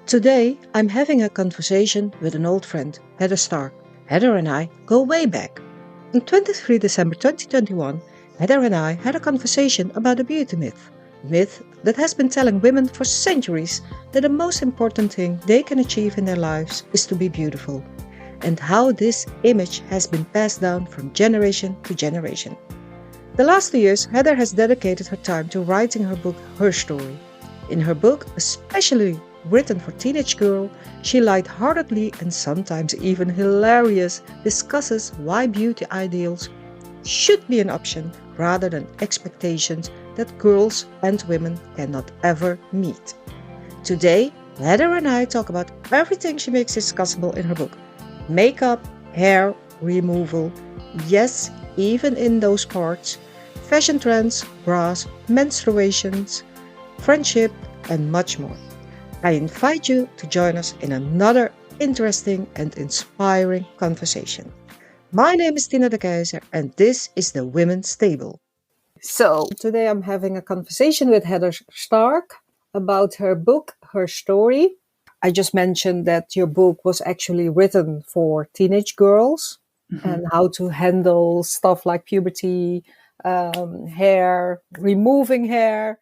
Today, I'm having a conversation with an old friend, Heather Stark. Heather and I go way back. On 23 December 2021, Heather and I had a conversation about a beauty myth. A myth that has been telling women for centuries that the most important thing they can achieve in their lives is to be beautiful, and how this image has been passed down from generation to generation. The last 2 years, Heather has dedicated her time to writing her book, Her Story. In her book, especially written for teenage girl, she lightheartedly and sometimes even hilarious discusses why beauty ideals should be an option rather than expectations that girls and women cannot ever meet. Today, Heather and I talk about everything she makes discussable in her book. Makeup, hair removal, yes, even in those parts, fashion trends, bras, menstruations, friendship, and much more. I invite you to join us in another interesting and inspiring conversation. My name is Tina de Keyzer, and this is the Women's Table. So, today I'm having a conversation with Heather Stark about her book, Her Story. I just mentioned that your book was actually written for teenage girls and how to handle stuff like puberty, hair, removing hair,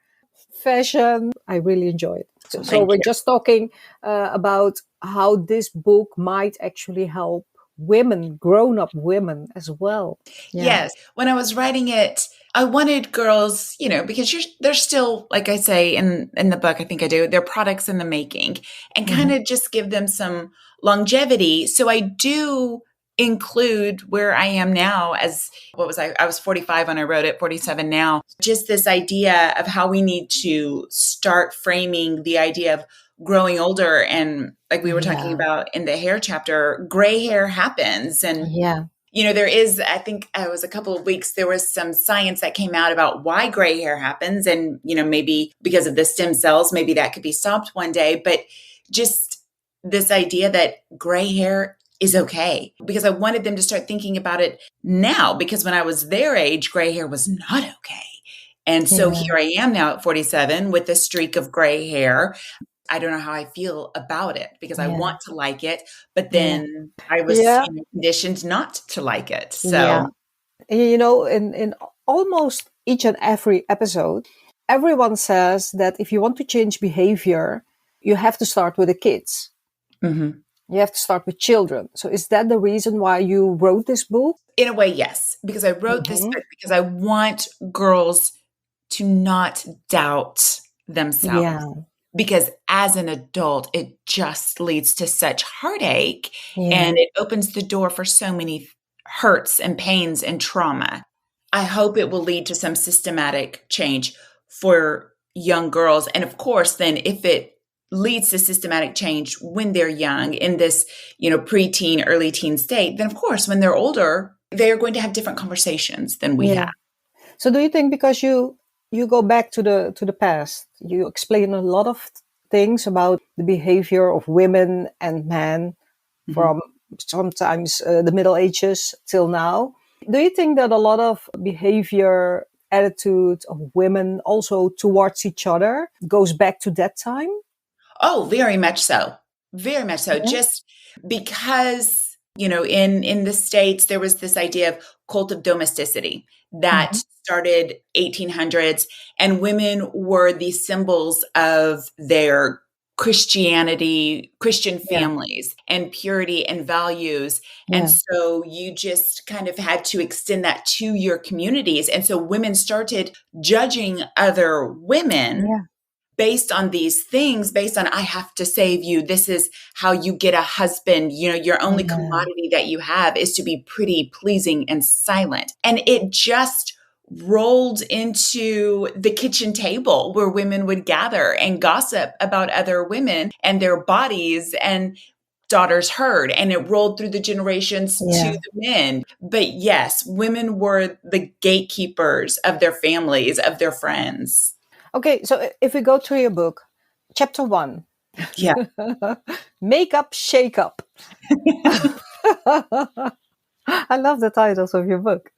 fashion. I really enjoy it. So we're just talking about how this book might actually help women, grown-up women as well. Yeah. Yes. When I was writing it, I wanted girls, because they're still, like I say in the book, I think I do, they're products in the making, and kind of just give them some longevity. So I do include where I am now as, I was 45 when I wrote it, 47 now. Just this idea of how we need to start framing the idea of growing older. And like we were talking about in the hair chapter, gray hair happens. And there is, I think it was a couple of weeks, there was some science that came out about why gray hair happens. And, maybe because of the stem cells, maybe that could be stopped one day. But just this idea that gray hair is okay, because I wanted them to start thinking about it now, because when I was their age, gray hair was not okay. And so here I am now at 47 with a streak of gray hair. I don't know how I feel about it, because I want to like it, but then I was conditioned not to like it. So, in almost each and every episode, everyone says that if you want to change behavior, you have to start with the kids. You have to start with children. So is that the reason why you wrote this book? In a way, yes, because I wrote this book because I want girls to not doubt themselves. Yeah. Because as an adult, it just leads to such heartache, and it opens the door for so many hurts and pains and trauma. I hope it will lead to some systematic change for young girls. And of course, then if it leads to systematic change when they're young in this, preteen, early teen state, then of course, when they're older, they're going to have different conversations than we have. So do you think because you go back to the past, you explain a lot of things about the behavior of women and men from sometimes the Middle Ages till now. Do you think that a lot of behavior, attitude of women also towards each other goes back to that time? Oh, very much so. Very much so. Just because, in the States, there was this idea of cult of domesticity that started 1800s, and women were the symbols of their Christian families and purity and values. And so you just kind of had to extend that to your communities. And so women started judging other women based on these things, based on, I have to save you. This is how you get a husband. Your only commodity that you have is to be pretty, pleasing, and silent. And it just rolled into the kitchen table where women would gather and gossip about other women and their bodies, and daughters heard, and it rolled through the generations to the men. But yes, women were the gatekeepers of their families, of their friends. Okay, so if we go through your book, chapter 1. Makeup Shake Up. I love the titles of your book.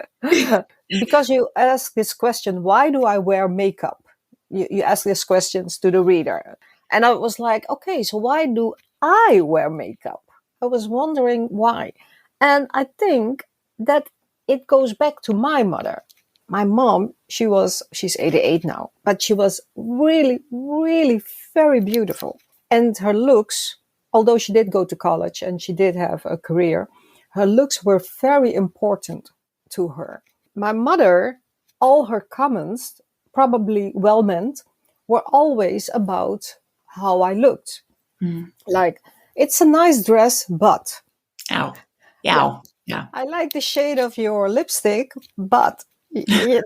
Because you ask this question, why do I wear makeup? You ask these questions to the reader. And I was like, okay, so why do I wear makeup? I was wondering why. And I think that it goes back to my mother. My mom, she's 88 now, but she was really, really very beautiful. And her looks, although she did go to college and she did have a career, her looks were very important to her. My mother, all her comments, probably well meant, were always about how I looked. Mm. Like, it's a nice dress, but Ow. yeah, Ow. Yeah. I like the shade of your lipstick, but yeah.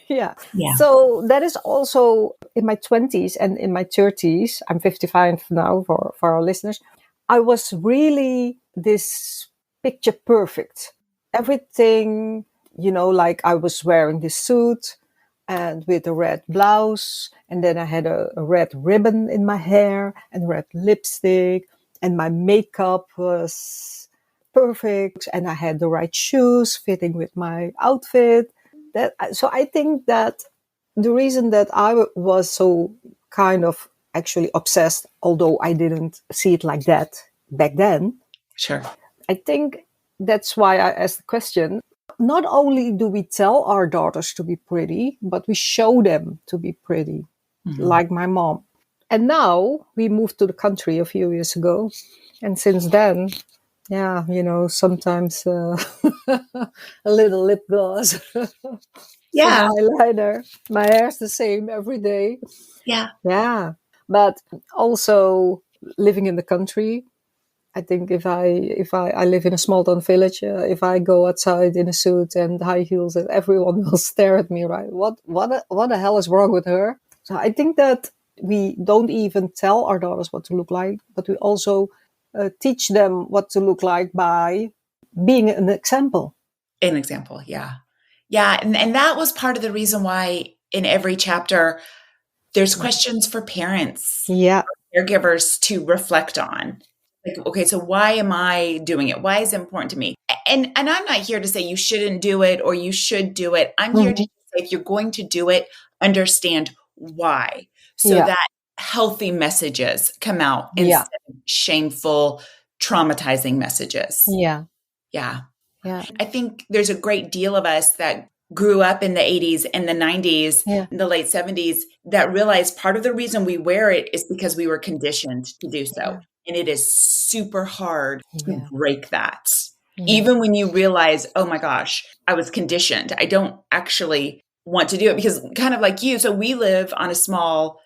Yeah. So that is also in my 20s and in my 30s. I'm 55 now for our listeners. I was really this picture perfect. Everything, like I was wearing this suit and with a red blouse, and then I had a red ribbon in my hair and red lipstick, and my makeup was perfect, and I had the right shoes fitting with my outfit. So I think that the reason that I was so kind of actually obsessed, although I didn't see it like that back then, Sure. I think that's why I asked the question. Not only do we tell our daughters to be pretty, but we show them to be pretty, like my mom. And now we moved to the country a few years ago. And since then, yeah, sometimes a little lip gloss, some Yeah. eyeliner. My hair's the same every day. Yeah. Yeah. But also living in the country, I think if I live in a small town village, if I go outside in a suit and high heels, and everyone will stare at me, right? What the hell is wrong with her? So I think that we don't even tell our daughters what to look like, but we also teach them what to look like by being an example. An example. Yeah. Yeah. And that was part of the reason why in every chapter, there's questions for parents, Yeah. caregivers to reflect on. Like, okay, so why am I doing it? Why is it important to me? And I'm not here to say you shouldn't do it or you should do it. I'm here to say if you're going to do it, understand why, so Yeah. that healthy messages come out Yeah. instead of shameful, traumatizing messages. Yeah. Yeah. Yeah. I think there's a great deal of us that grew up in the 80s and the 90s, Yeah. in the late 70s, that realized part of the reason we wear it is because we were conditioned to do so. Yeah. And it is super hard to Yeah. break that. Yeah. Even when you realize, oh my gosh, I was conditioned. I don't actually want to do it, because kind of like you. So we live on a small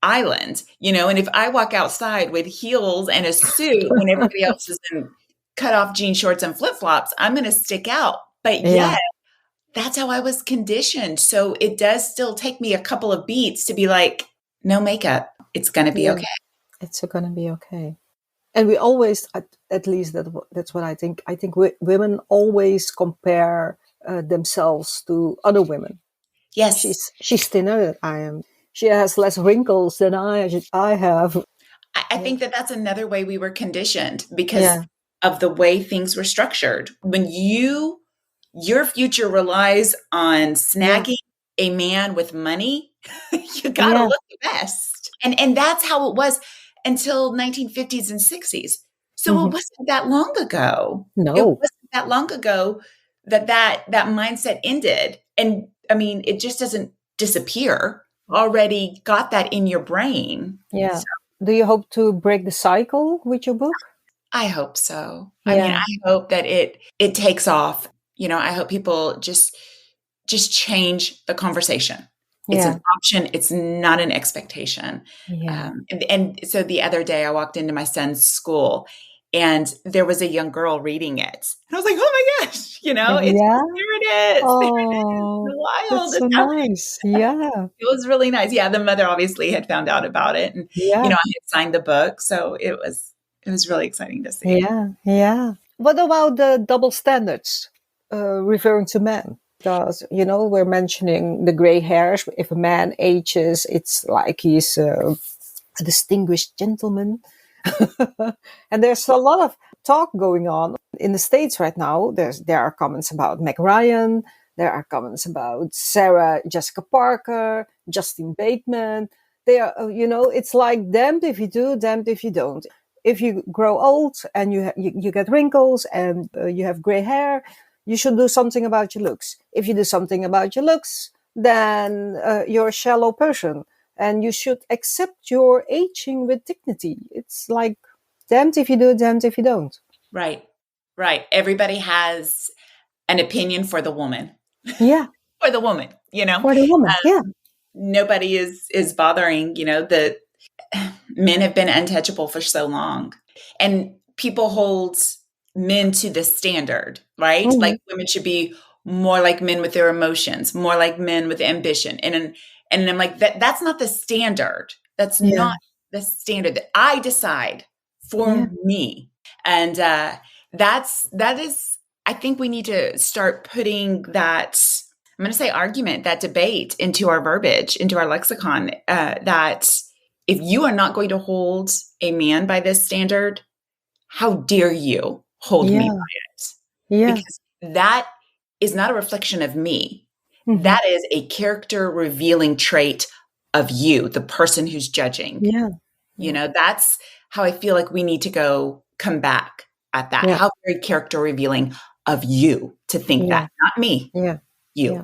island, and if I walk outside with heels and a suit when everybody else is in cut off jean shorts and flip flops, I'm going to stick out. But Yeah. yet, that's how I was conditioned. So it does still take me a couple of beats to be like, no makeup. It's going to be Yeah. okay. It's going to be okay. And we always, at least that's what I think. I think women always compare themselves to other women. Yes. She's thinner than I am. She has less wrinkles than I have. I think that that's another way we were conditioned because of the way things were structured. When your future relies on snagging a man with money, you got to look the best. And that's how it was until 1950s and 60s. So it wasn't that long ago. No. It wasn't that long ago that mindset ended. And I mean, it just doesn't disappear. Already got that in your brain. Yeah. So, do you hope to break the cycle with your book? I hope so. I mean, I hope that it takes off. I hope people just change the conversation. It's an option. It's not an expectation. Yeah. And so the other day I walked into my son's school and there was a young girl reading it. And I was like, oh my gosh, there it is. Oh, there it is. Wild. that's so nice. Yeah. It was really nice. Yeah. The mother obviously had found out about it. And, I had signed the book. So it was really exciting to see. Yeah. Yeah. What about the double standards referring to men? Because, we're mentioning the gray hairs. If a man ages, it's like he's a distinguished gentleman. And there's a lot of talk going on in the States right now. There are comments about Meg Ryan. There are comments about Sarah Jessica Parker, Justin Bateman. they are, it's like damned if you do, damned if you don't. If you grow old and you get wrinkles and you have gray hair, you should do something about your looks. If you do something about your looks, then you're a shallow person, and you should accept your aging with dignity. It's like damned if you do, damned if you don't. Right. Right. Everybody has an opinion for the woman. Yeah. For the woman, For the woman, yeah. Nobody is bothering, that men have been untouchable for so long. And people hold men to this standard, right? Mm-hmm. Like women should be more like men with their emotions, more like men with ambition. And I'm like, that's not the standard. That's not the standard that I decide for me. And that is, I think we need to start putting that, I'm going to say argument, that debate into our verbiage, into our lexicon, that if you are not going to hold a man by this standard, how dare you hold me by it? Yeah. Because that is not a reflection of me. Mm-hmm. That is a character revealing trait of you, the person who's judging. Yeah. That's how I feel like we need to come back at that. How very character revealing of you to think that, not me. Yeah. You. Yeah.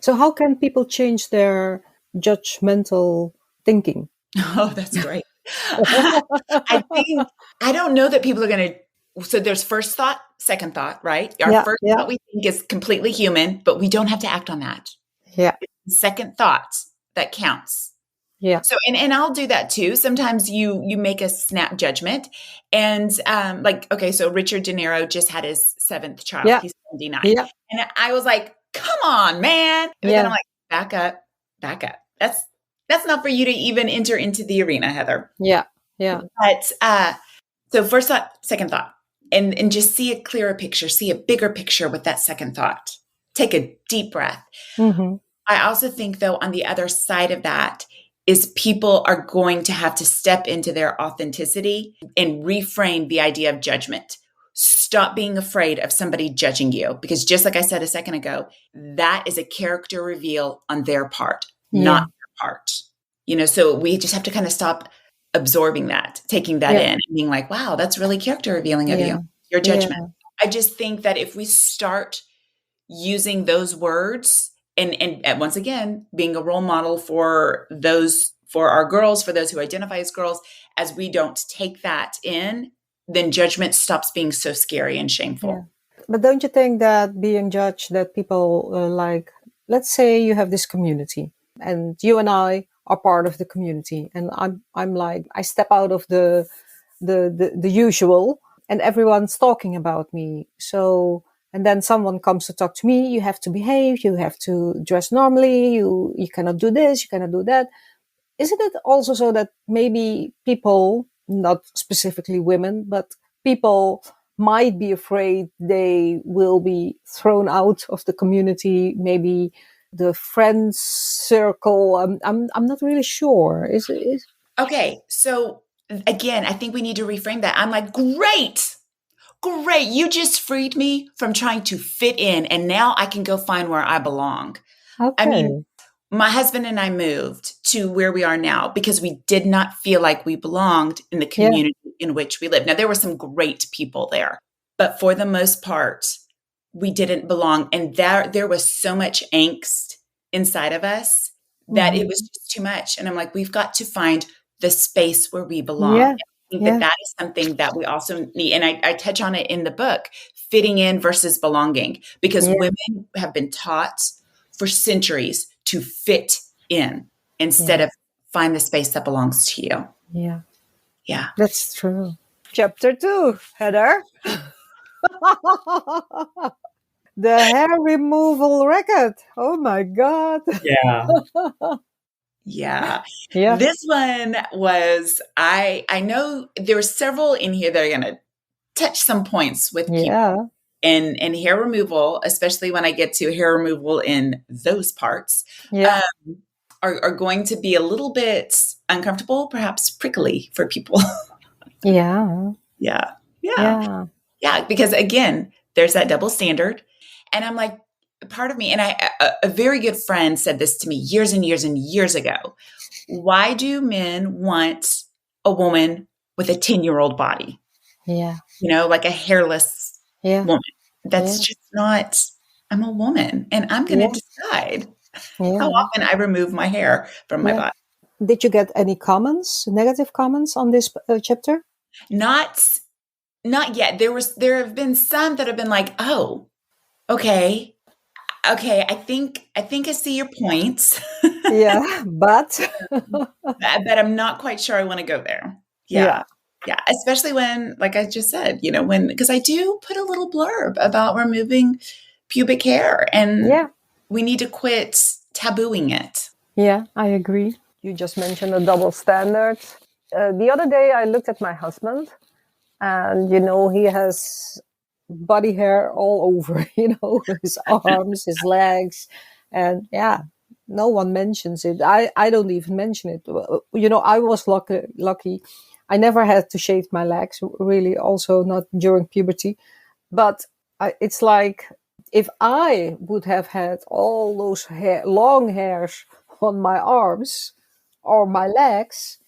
So how can people change their judgmental thinking? Oh, that's great. I don't know that people are going to. So there's first thought, second thought, right? Our first thought we think is completely human, but we don't have to act on that. Yeah. Second thought that counts. Yeah. So, and I'll do that too. Sometimes you make a snap judgment, and okay, so Richard De Niro just had his 7th child. Yeah. He's 79. Yeah. And I was like, come on, man. And then I'm like, back up. That's not for you to even enter into the arena, Heather. Yeah. Yeah. But so first thought, second thought, and just see a clearer picture, see a bigger picture with that second thought. Take a deep breath. Mm-hmm. I also think, though, on the other side of that is people are going to have to step into their authenticity and reframe the idea of judgment. Stop being afraid of somebody judging you, because just like I said a second ago, that is a character reveal on their part, not your part. So we just have to kind of stop absorbing that, taking that in, and being like, wow, that's really character revealing of you, your judgment. I just think that if we start using those words and once again, being a role model for our girls, for those who identify as girls, as we don't take that in, then judgment stops being so scary and shameful. Yeah. But don't you think that being judged, that people let's say you have this community and you and I are part of the community, and I'm like, I step out of the usual and everyone's talking about me. So, and then someone comes to talk to me, you have to behave, you have to dress normally, you cannot do this, you cannot do that. Isn't it also so that maybe people, not specifically women, but people might be afraid they will be thrown out of the community, maybe the friends circle? I'm not really sure. Is Okay, so again, I think we need to reframe that. I'm like, great. You just freed me from trying to fit in, and now I can go find where I belong. Okay. I mean, my husband and I moved to where we are now because we did not feel like we belonged in the community in which we live. Now, there were some great people there, but for the most part, we didn't belong. And there was so much angst inside of us that it was just too much. And I'm like, we've got to find the space where we belong. Yeah. I think that is something that we also need. And I touch on it in the book, fitting in versus belonging, because women have been taught for centuries to fit in instead of find the space that belongs to you. Yeah. Yeah. That's true. Chapter 2, Heather. The hair removal record. Oh my God. Yeah. Yeah. This one was, I know there were several in here that are going to touch some points with people. And hair removal, especially when I get to hair removal in those parts, are going to be a little bit uncomfortable, perhaps prickly for people. Yeah. Because again, there's that double standard. And I'm like, part of me, and a very good friend said this to me years and years and years ago. Why do men want a woman with a 10-year-old body? Yeah. Like a hairless Yeah. woman. That's Yeah. just not, I'm a woman and I'm going to Yeah. decide how Yeah. often I remove my hair from my Yeah. body. Did you get any comments, negative comments on this chapter? Not yet. There have been some that have been like, oh, okay. Okay, I think I see your points. Yeah, but But I'm not quite sure I want to go there. Yeah. yeah, Yeah, especially when, like I just said, because I do put a little blurb about removing pubic hair and yeah, we need to quit tabooing it. yeah, I agree. You just mentioned a double standard. The other day I looked at my husband and, he has body hair all over, his arms, his legs. And yeah, no one mentions it. I don't even mention it. I was lucky. I never had to shave my legs, really, also not during puberty. But it's like if I would have had all those long hairs on my arms or my legs,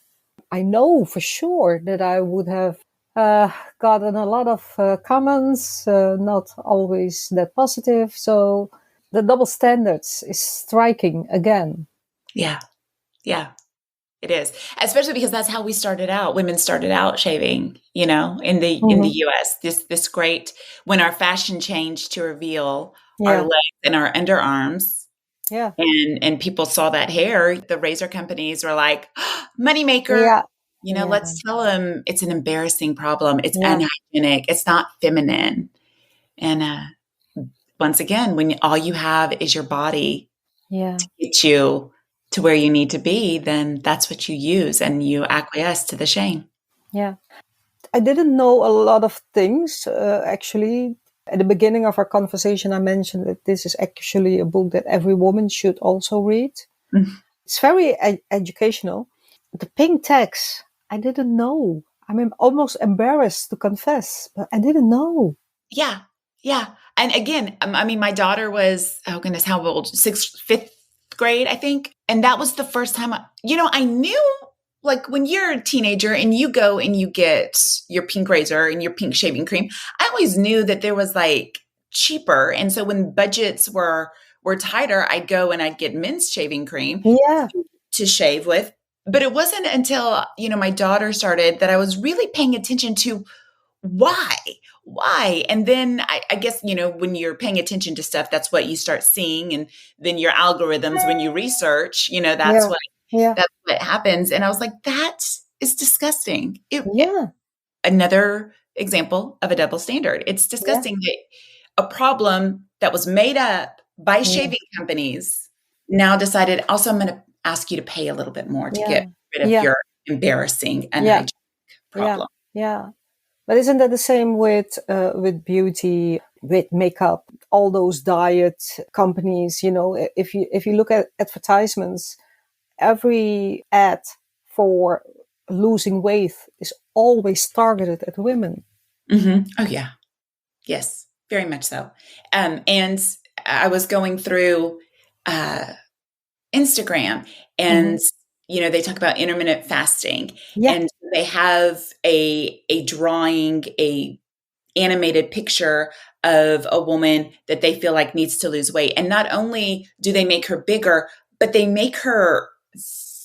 I know for sure that I would have gotten a lot of comments, not always that positive. So the double standards is striking again. Yeah. Yeah. It is. Especially because that's how we started out. Women started out shaving, in the US. This great when our fashion changed to reveal our Yeah, legs and our underarms. yeah, And people saw that hair, the razor companies were like, moneymaker. yeah, yeah, Let's tell them it's an embarrassing problem. It's yeah, unhygienic. It's not feminine. And once again, when all you have is your body yeah, to get you to where you need to be, then that's what you use and you acquiesce to the shame. yeah. I didn't know a lot of things, actually. At the beginning of our conversation, I mentioned that this is actually a book that every woman should also read. Mhm. It's very educational. The pink text, I didn't know. I'm almost embarrassed to confess, but I didn't know. Yeah. Yeah. And again, I mean, my daughter was, oh goodness, how old? Fifth grade, I think. And that was the first time, I knew like when you're a teenager and you go and you get your pink razor and your pink shaving cream, I always knew that there was like cheaper. And so when budgets were tighter, I'd go and I'd get men's shaving cream Yeah, to shave with. But it wasn't until, my daughter started that I was really paying attention to why. And then I guess, when you're paying attention to stuff, that's what you start seeing. And then your algorithms, when you research, yeah, yeah, that's what happens. And I was like, that is disgusting. yeah, Another example of a double standard. It's yeah, disgusting that a problem that was made up by yeah, shaving companies now decided also I'm going to ask you to pay a little bit more to yeah, get rid of yeah, your embarrassing yeah, unhygienic yeah, problem. yeah. But isn't that the same with beauty, with makeup, all those diet companies? If you look at advertisements, every ad for losing weight is always targeted at women. Mm-hmm. Oh yeah. Yes, very much so. And I was going through uh, Instagram Mm-hmm. and they talk about intermittent fasting Yeah, and they have a drawing, a animated picture of a woman that they feel like needs to lose weight. And not only do they make her bigger, but they make her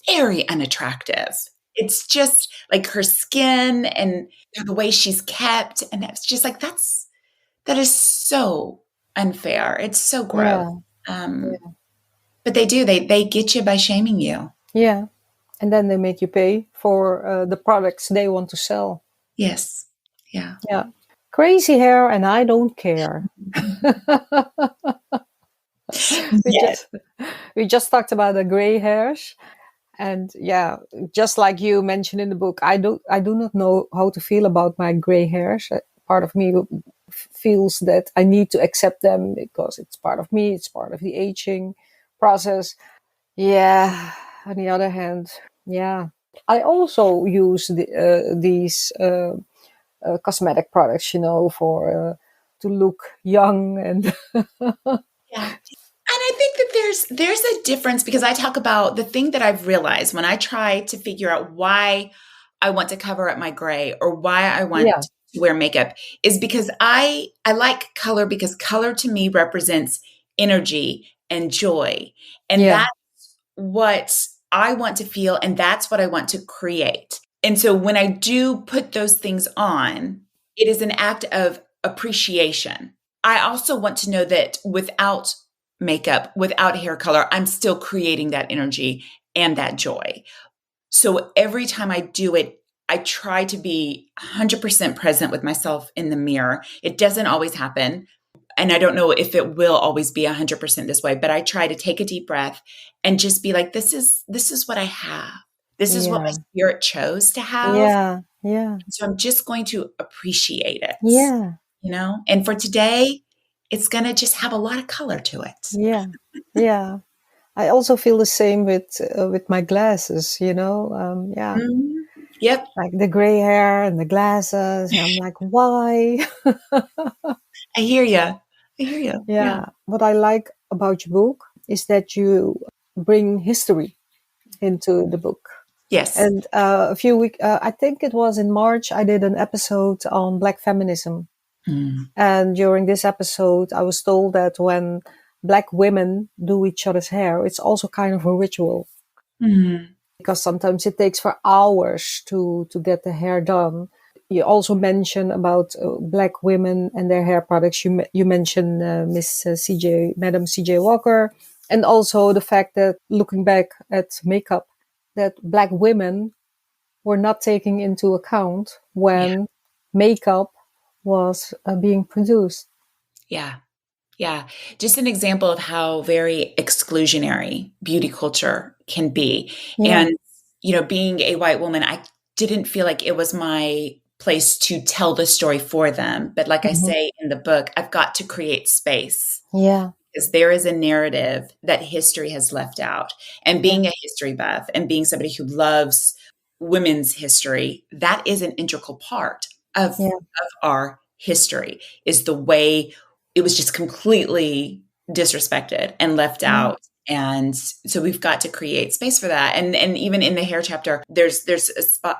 very unattractive. It's just like her skin and the way she's kept. And it's just like, that is so unfair. It's so gross. yeah, Um, yeah, but they get you by shaming you. yeah. And then they make you pay for the products they want to sell. Yes. Yeah. Yeah. Crazy hair, and I don't care. we Yes. just we just talked about the gray hairs, and yeah, just like you mentioned in the book, I do not know how to feel about my gray hairs. Part of me feels that I need to accept them because it's part of me. It's part of the aging process. Yeah. On the other hand, yeah, I also use these cosmetic products, for to look young and Yeah. think that there's a difference, because I talk about the thing that I've realized when I try to figure out why I want to cover up my gray or why I want Yeah, to wear makeup is because I like color, because color to me represents energy and joy. And yeah, that's what I want to feel, and that's what I want to create. And so when I do put those things on, it is an act of appreciation. I also want to know that without makeup, without hair color, I'm still creating that energy and that joy. So every time I do it, I try to be 100% present with myself in the mirror. It doesn't always happen. And I don't know if it will always be 100% this way, but I try to take a deep breath and just be like, this is what I have. This is what my yeah, spirit chose to have. yeah, yeah, So I'm just going to appreciate it, yeah, And for today, it's going to just have a lot of color to it. yeah, yeah. I also feel the same with my glasses, yeah, Mhm. Yep. like the gray hair and the glasses. And I'm like, why? I hear you. I hear you. Yeah. Yeah. What I like about your book is that you bring history into the book. Yes. And a few weeks, I think it was in March, I did an episode on Black feminism. Mm. And during this episode, I was told that when Black women do each other's hair, it's also kind of a ritual, Mm. because sometimes it takes for hours to get the hair done. You also mentioned about Black women and their hair products. You mentioned Miss Madam CJ Walker, and also the fact that, looking back at makeup, that Black women were not taking into account Yeah. when makeup was being produced. Yeah. Yeah. Just an example of how very exclusionary beauty culture can be. Yeah. And, being a white woman, I didn't feel like it was my place to tell the story for them. But like I Mhm. say in the book, I've got to create space, Yeah. because there is a narrative that history has left out. And Yeah. being a history buff and being somebody who loves women's history, that is an integral part Yeah. of our history, is the way it was just completely disrespected and left Yeah. out. And so we've got to create space for that. And even in the hair chapter, there's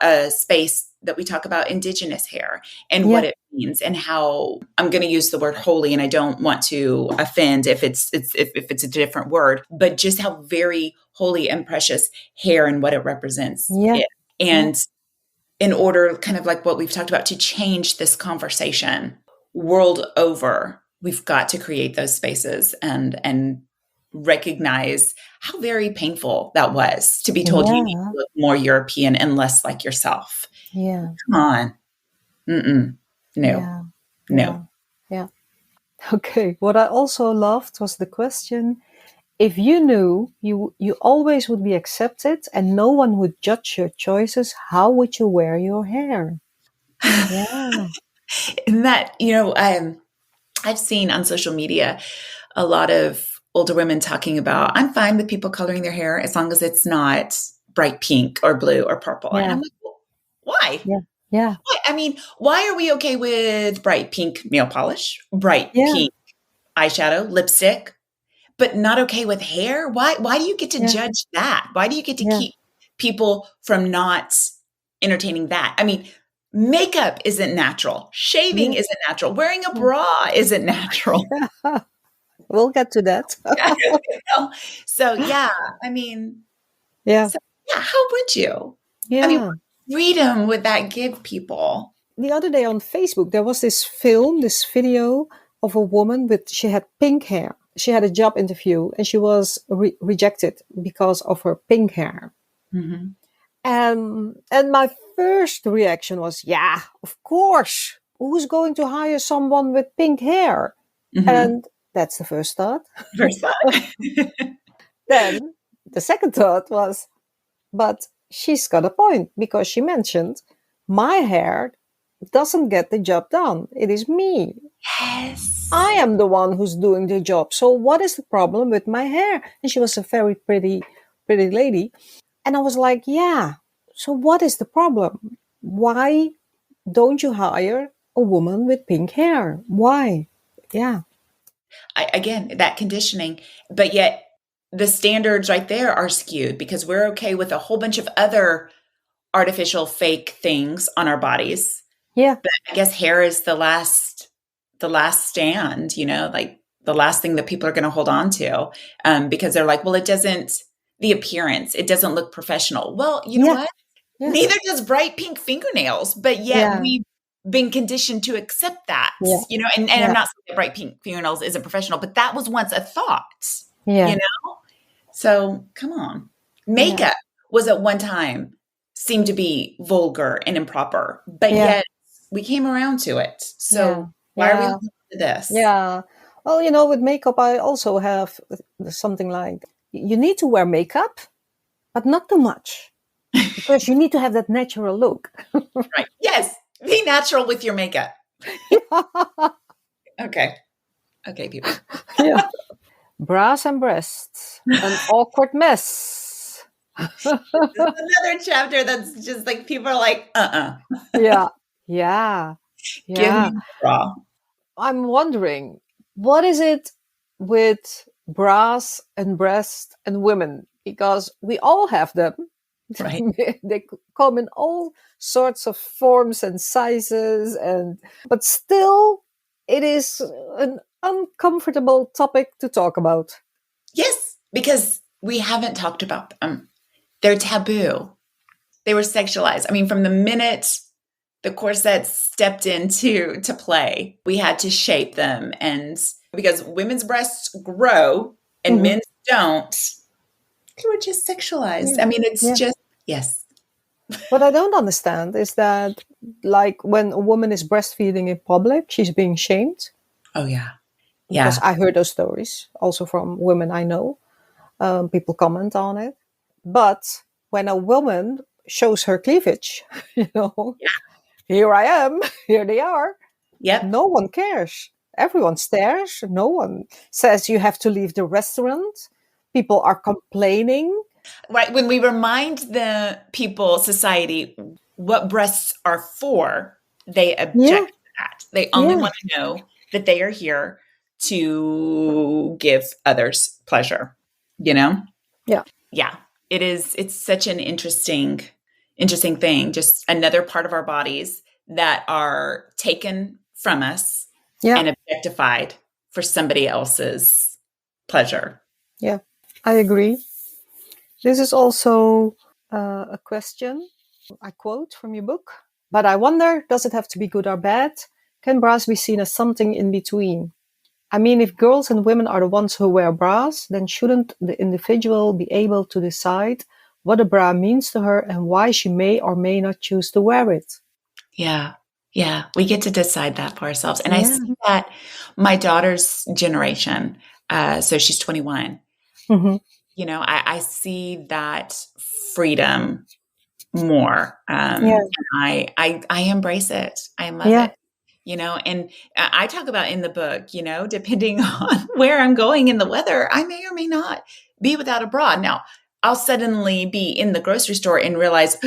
a space that we talk about indigenous hair and what Yeah. it means, and how I'm going to use the word holy, and I don't want to offend if it's a different word, but just how very holy and precious hair and what it represents Yeah. is. Yeah. And in order, kind of like what we've talked about, to change this conversation world over, we've got to create those spaces and recognize how very painful that was, to be told you need Yeah. to look more European and less like yourself. Yeah. Come on. Mm-mm. No, Yeah. no. Yeah. Yeah. Okay. What I also loved was the question: if you knew you always would be accepted and no one would judge your choices, how would you wear your hair? Yeah. And that, I've seen on social media a lot of older women talking about, I'm fine with people coloring their hair as long as it's not bright pink or blue or purple. And Yeah. I'm like, well, why? Yeah. Yeah. Why? I mean, why are we okay with bright pink nail polish, bright Yeah. pink eyeshadow, lipstick, but not okay with hair? Why do you get to Yeah. judge that? Why do you get to Yeah. keep people from not entertaining that? I mean, makeup isn't natural. Shaving Yeah. isn't natural. Wearing a Yeah. bra isn't natural. We'll get to that. You know? So yeah, I mean, Yeah. so yeah, how would you? I mean, Yeah. what freedom would that give people? The other day on Facebook, there was this video of a woman she had pink hair. She had a job interview and she was rejected because of her pink hair. Mhm. And my first reaction was, yeah, of course. Who's going to hire someone with pink hair? Mhm. And that's the first thought. First thought. Then the second thought was, but she's got a point, because she mentioned my hair doesn't get the job done. It is me. I Yes. am the one who's doing the job. So what is the problem with my hair? And she was a very pretty lady. And I was like, yeah. So what is the problem? Why don't you hire a woman with pink hair? Why? Yeah. Again, that conditioning, but yet the standards right there are skewed because we're okay with a whole bunch of other artificial fake things on our bodies. Yeah. But I guess hair is the last stand, like the last thing that people are going to hold on to, because they're like, well, the appearance, it doesn't look professional. Well, you know Yeah. what? Yeah. Neither does bright pink fingernails, but yet Yeah. we've been conditioned to accept that, Yeah. and Yeah. I'm not saying that bright pink fingernails isn't professional, but that was once a thought, Yeah. So come on. Makeup was at one time seemed to be vulgar and improper, but yet we came around to it. So why are we holding on to this? Yeah. Well, with makeup, I also have something like you need to wear makeup, but not too much because you need to have that natural look. Right. Yes. Be natural with your makeup. Okay. Okay, people. Yeah. Bras and breasts, an awkward mess. This is another chapter that's just like people are like, Yeah. Yeah. Give me the bra. I'm wondering, what is it with bras and breasts and women? Because we all have them. Right. They come in all sorts of forms and sizes, but still, it is an uncomfortable topic to talk about. Yes, because we haven't talked about them. They're taboo. They were sexualized. I mean, from the minute the corsets stepped into play, we had to shape them. And because women's breasts grow and men's don't, they were just sexualized. I mean, it's just, yes. What I don't understand is that, like, when a woman is breastfeeding in public, she's being shamed. Oh, yeah. Because I heard those stories also from women I know. People comment on it. But when a woman shows her cleavage, here I am, here they are. Yep. No one cares. Everyone stares. No one says you have to leave the restaurant. People are complaining. Right. When we remind the people, society, what breasts are for, they object to that. They only want to know that they are here to give others pleasure, Yeah. Yeah. It's such an interesting thing. Just another part of our bodies that are taken from us and objectified for somebody else's pleasure. Yeah, I agree. This is also a question I quote from your book. But I wonder, does it have to be good or bad? Can bras be seen as something in between? I mean, if girls and women are the ones who wear bras, then shouldn't the individual be able to decide what a bra means to her and why she may or may not choose to wear it? Yeah. Yeah. We get to decide that for ourselves. And I see that my daughter's generation, so she's 21, I see that freedom more. And I embrace it. I love it. And I talk about in the book, depending on where I'm going in the weather, I may or may not be without a bra. Now, I'll suddenly be in the grocery store and realize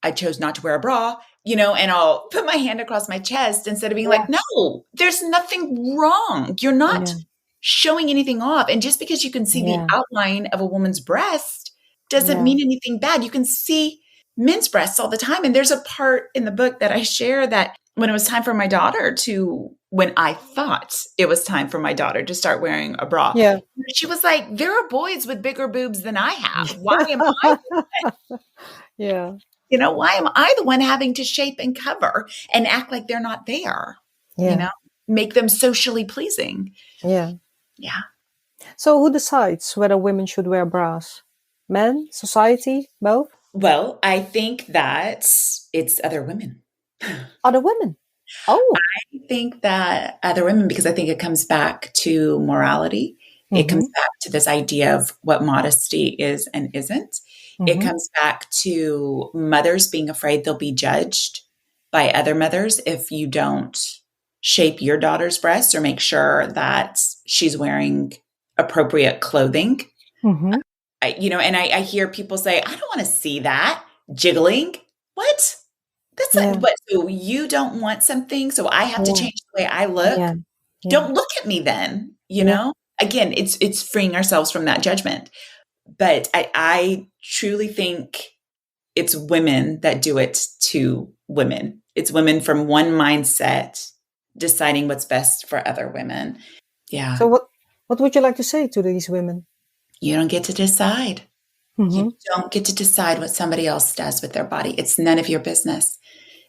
I chose not to wear a bra, and I'll put my hand across my chest instead of being like, no, there's nothing wrong. You're not showing anything off. And just because you can see the outline of a woman's breast doesn't mean anything bad. You can see men's breasts all the time. And there's a part in the book that I share that when it was time for my daughter when I thought it was time for my daughter to start wearing a bra, she was like, there are boys with bigger boobs than I have. Why am I why am I the one having to shape and cover and act like they're not there? Make them socially pleasing. Yeah. Yeah. So who decides whether women should wear bras? Men, society, both? Well, I think that it's other women. Other women? Oh. I think that other women, because I think it comes back to morality. It comes back to this idea of what modesty is and isn't. It comes back to mothers being afraid they'll be judged by other mothers if you don't shape your daughter's breasts or make sure that she's wearing appropriate clothing. I hear people say, I don't want to see that jiggling. What? That's like, what? So you don't want something, so I have to change the way I look? Don't look at me then. you know? Again, it's freeing ourselves from that judgment. But I truly think it's women that do it to women. It's women from one mindset deciding what's best for other women. Yeah. So what would you like to say to these women? You don't get to decide. Mm-hmm. You don't get to decide what somebody else does with their body. It's none of your business.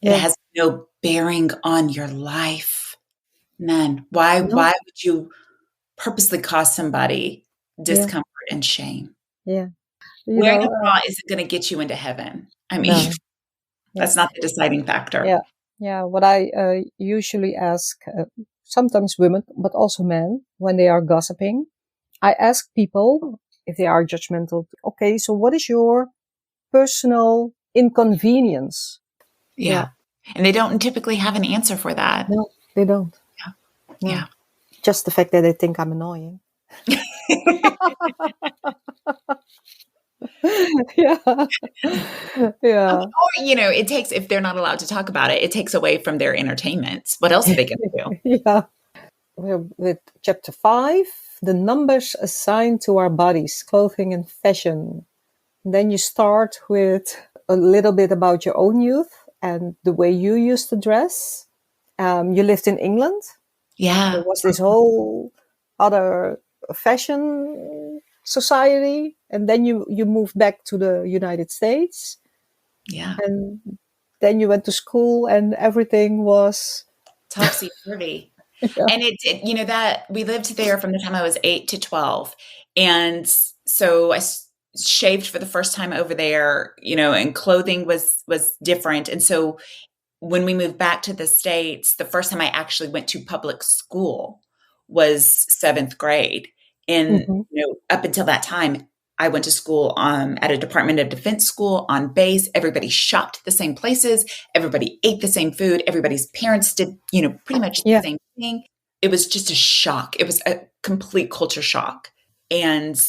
It Yeah. has no bearing on your life. None. Why No. would you purposely cause somebody Yeah. discomfort and shame? Yeah. Wearing a bra isn't going to get you into heaven. I mean, No. Yeah. that's not the deciding factor. Yeah. Yeah. What I usually ask, sometimes women, but also men, when they are gossiping, I ask people if they are judgmental. Okay, so what is your personal inconvenience? Yeah. And they don't typically have an answer for that. No, they don't. Yeah. No. Yeah. Just the fact that they think I'm annoying. Yeah. Yeah. Or, it takes, if they're not allowed to talk about it, it takes away from their entertainment. What else are they going to do? Yeah. We're with chapter 5, the numbers assigned to our bodies, clothing and fashion. Then you start with a little bit about your own youth and the way you used to dress. You lived in England. Yeah. There was this whole other fashion society. And then you moved back to the United States. Yeah. And then you went to school and everything was topsy-turvy. Yeah. And it that we lived there from the time I was 8 to 12. And so I shaved for the first time over there, and clothing was different. And so when we moved back to the States, the first time I actually went to public school was 7th grade. And, up until that time, I went to school at a Department of Defense school on base. Everybody shopped the same places. Everybody ate the same food. Everybody's parents did, pretty much the same thing. It was just a shock. It was a complete culture shock. And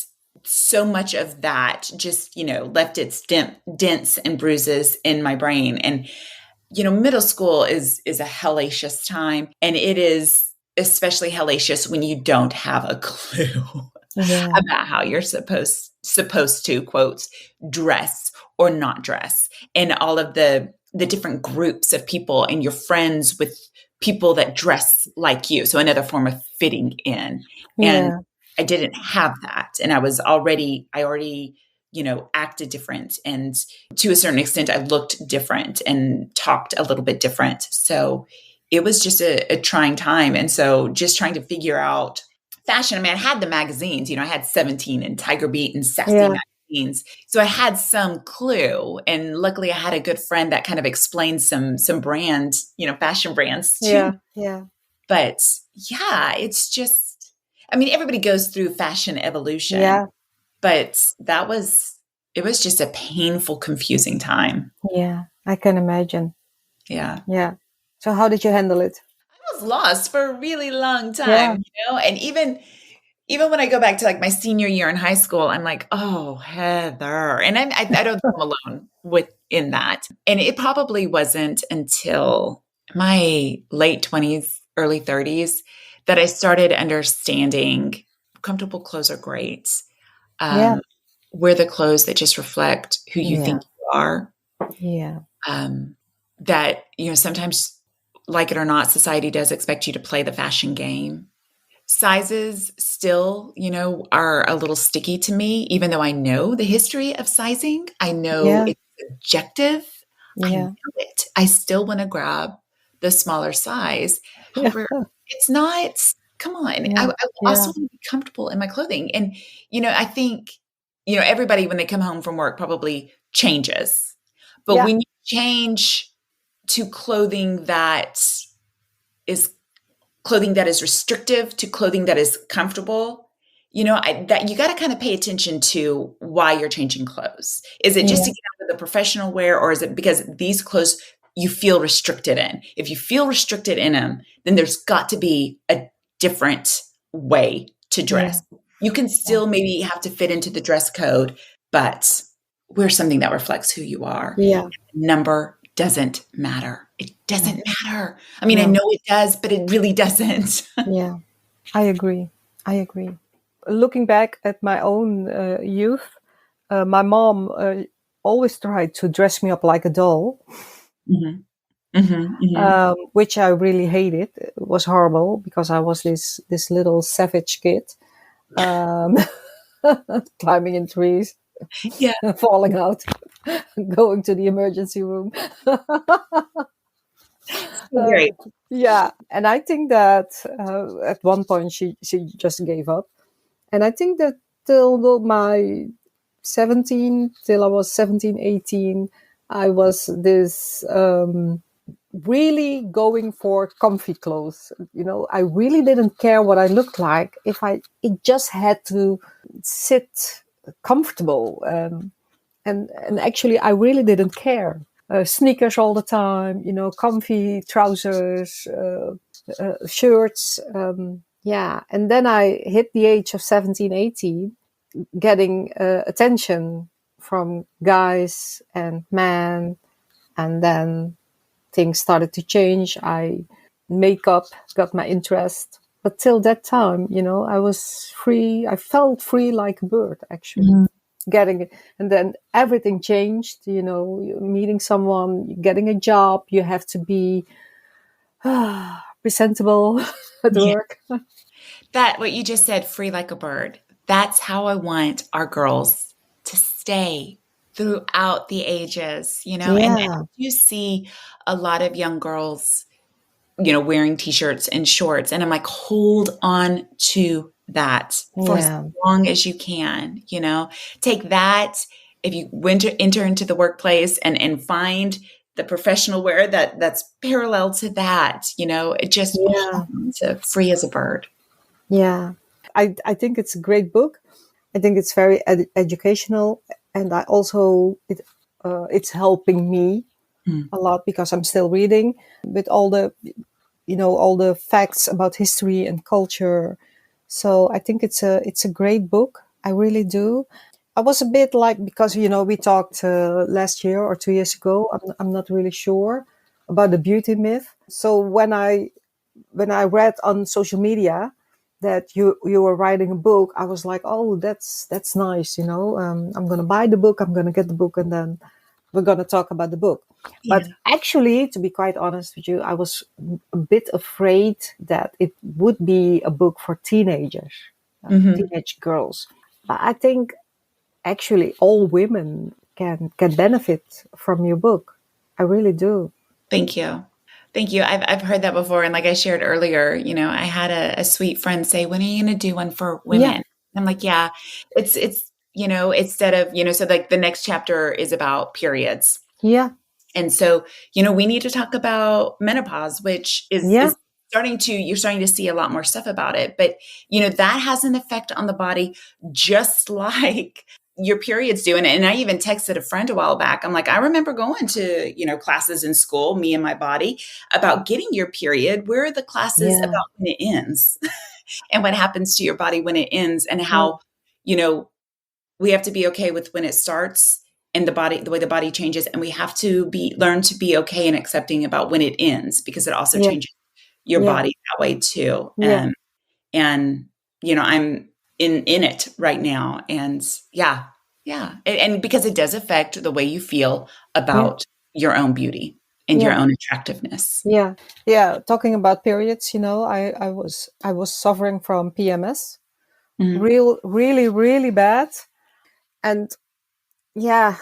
so much of that just, left its dents and bruises in my brain. And, middle school is a hellacious time. And it is especially hellacious when you don't have a clue about how you're supposed to, quotes, dress or not dress. And all of the different groups of people and your friends with people that dress like you. So another form of fitting in. And I didn't have that. And I already, acted different. And to a certain extent, I looked different and talked a little bit different. So it was just a trying time. And so just trying to figure out fashion. I mean, I had the magazines, I had 17 and Tiger Beat and Sassy magazines. So I had some clue. And luckily I had a good friend that kind of explained some brand, fashion brands too. Yeah. But it's just, everybody goes through fashion evolution. Yeah. But it was just a painful, confusing time. Yeah, I can imagine. Yeah. Yeah. So how did you handle it? I was lost for a really long time, and even when I go back to like my senior year in high school, I'm like, oh, Heather. And I don't think I'm alone within that. And it probably wasn't until my late 20s, early 30s that I started understanding comfortable clothes are great. Wear the clothes that just reflect who you think you are. Yeah. That, sometimes, like it or not, society does expect you to play the fashion game. Sizes still, are a little sticky to me, even though I know the history of sizing. I know it's subjective. I know it. I still want to grab the smaller size. However, it's not, come on. I also want to be comfortable in my clothing. And, I think, everybody, when they come home from work, probably changes. But when you change to clothing that is restrictive to clothing that is comfortable, that you got to kind of pay attention to why you're changing clothes. Is it just to get out of the professional wear, or is it because these clothes you feel restricted in? If you feel restricted in them, then there's got to be a different way to dress. You can still maybe have to fit into the dress code, but wear something that reflects who you are. Yeah. Number doesn't matter. It doesn't matter. I know it does, but it really doesn't. Yeah, I agree. I agree. Looking back at my own youth, my mom always tried to dress me up like a doll, Mm-hmm. Mm-hmm. Mm-hmm. which I really hated. It was horrible because I was this little savage kid, um, climbing in trees, Yeah. falling out, going to the emergency room. So great. Yeah, and I think that at one point she just gave up, and I think that till my 17, till I was 17, 18, I was this really going for comfy clothes. You know, I really didn't care what I looked like if it just had to sit comfortable. And actually, I really didn't care. Sneakers all the time, you know, comfy trousers, shirts. Yeah. And then I hit the age of 17, 18, getting attention from guys and men. And then things started to change. Makeup got my interest. But till that time, you know, I was free. I felt free like a bird, actually. Mhm. Getting it. And then everything changed, you know, meeting someone, getting a job, you have to be presentable at Yeah. work. That, what you just said, free like a bird. That's how I want our girls to stay throughout the ages, you know? And Yeah, you see a lot of young girls, you know, wearing t-shirts and shorts. And I'm like, hold on to that for as yeah, long as you can, you know, take that. If you enter into the workplace and find the professional wear that's parallel to that, you know, it just hold yeah, on to free as a bird. yeah. I think it's a great book. I think it's very educational, and I also it's helping me Mm. a lot because I'm still reading with all the, you know, all the facts about history and culture. So I think it's a great book. I really do. I was a bit like, because you know we talked last year or 2 years ago. I'm not really sure about the beauty myth. So when I read on social media that you were writing a book, I was like, oh, that's nice. You know, I'm gonna buy the book. I'm gonna get the book, and then we're gonna talk about the book. But Yeah. actually, to be quite honest with you, I was a bit afraid that it would be a book for teenagers, Hmm. teenage girls. But I think actually all women can benefit from your book. I really do. Thank you. Thank you. I've heard that before. And like I shared earlier, you know, I had a sweet friend say, when are you going to do one for Yeah, women? I'm like, yeah, you know, instead of, you know, so like the next chapter is about periods. yeah, And so, you know, we need to talk about menopause, which yeah, is you're starting to see a lot more stuff about it. But, you know, that has an effect on the body just like your periods do. And I even texted a friend a while back. I'm like, I remember going to, you know, classes in school, me and my body, about getting your period. Where are the classes yeah, about when it ends and what happens to your body when it ends, and yeah, how, you know, we have to be okay with when it starts and the way the body changes, and we have to be learn to be okay and accepting about when it ends, because it also yeah, changes your yeah, body that way too. yeah, And you know, I'm in it right now, and yeah, yeah, and because it does affect the way you feel yeah, about your own beauty and your yeah, own attractiveness. yeah, yeah. Talking about periods, you know, I was suffering from PMS, Mhm. really, really bad, and yeah,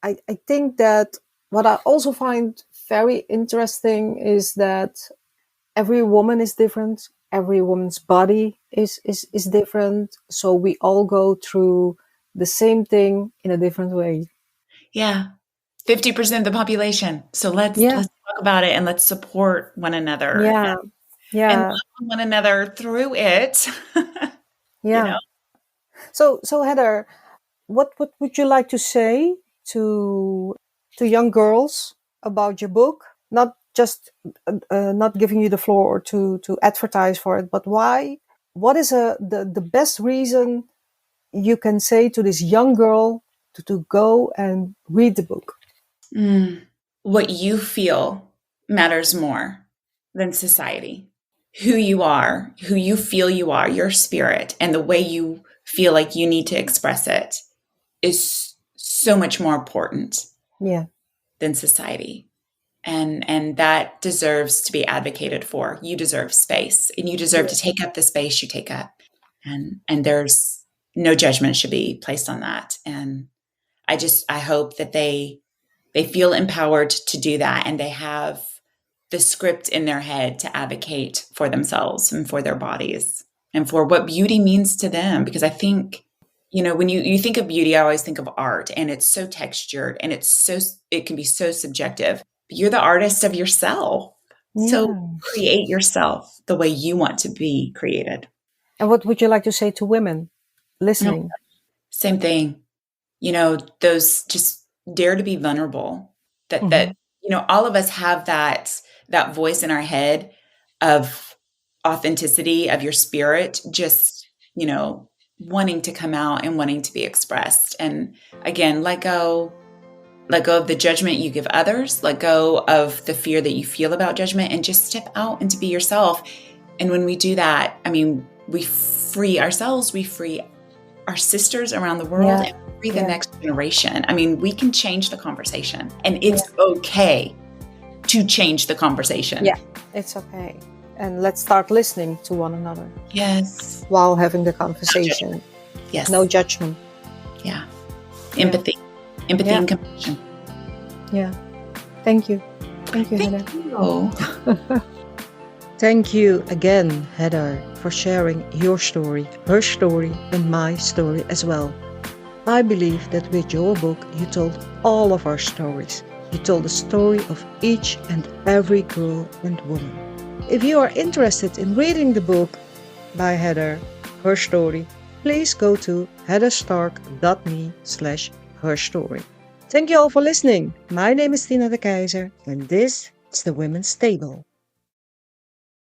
I think that what I also find very interesting is that every woman is different. Every woman's body is different. So we all go through the same thing in a different way. Yeah, 50% of the population. So Yeah, let's talk about it, and let's support one another yeah, and yeah, love one another through it. You know? yeah. So Heather, what would you like to say to young girls about your book? Not just not giving you the floor to advertise for it, but why? What is the best reason you can say to this young girl to go and read the book? Mm. What you feel matters more than society. who you are, who you feel you are, your spirit, and the way you feel like you need to express it is so much more important than society. And that deserves to be advocated for. You deserve space, and you deserve to take up the space you take up. And there's no judgment should be placed on that. And I hope that they feel empowered to do that, and they have the script in their head to advocate for themselves and for their bodies and for what beauty means to them. Because I think, when you think of beauty, I always think of art, and it's so textured, and it can be so subjective. But you're the artist of yourself. Yes. So create yourself the way you want to be created. And what would you like to say to women listening? Same thing. Those just dare to be vulnerable. That all of us have that voice in our head of authenticity, of your spirit, just, wanting to come out and wanting to be expressed. And again, let go of the judgment you give others, let go of the fear that you feel about judgment, and just step out and to be yourself. And when we do that, we free ourselves, we free our sisters around the world, and free the next generation. We can change the conversation, and it's okay to change the conversation. Yeah, it's okay. And let's start listening to one another. Yes. While having the conversation. Yes. No judgment. Yeah. Empathy. Empathy and compassion. Yeah. Thank you. Thank you, Heather. You. Thank you again, Heather, for sharing your story, her story, and my story as well. I believe that with your book, you told all of our stories. You told the story of each and every girl and woman. If you are interested in reading the book by Heather, her story, please go to heatherstark.me/herstory. Thank you all for listening. My name is Tina de Keyzer, and this is the Women's Table.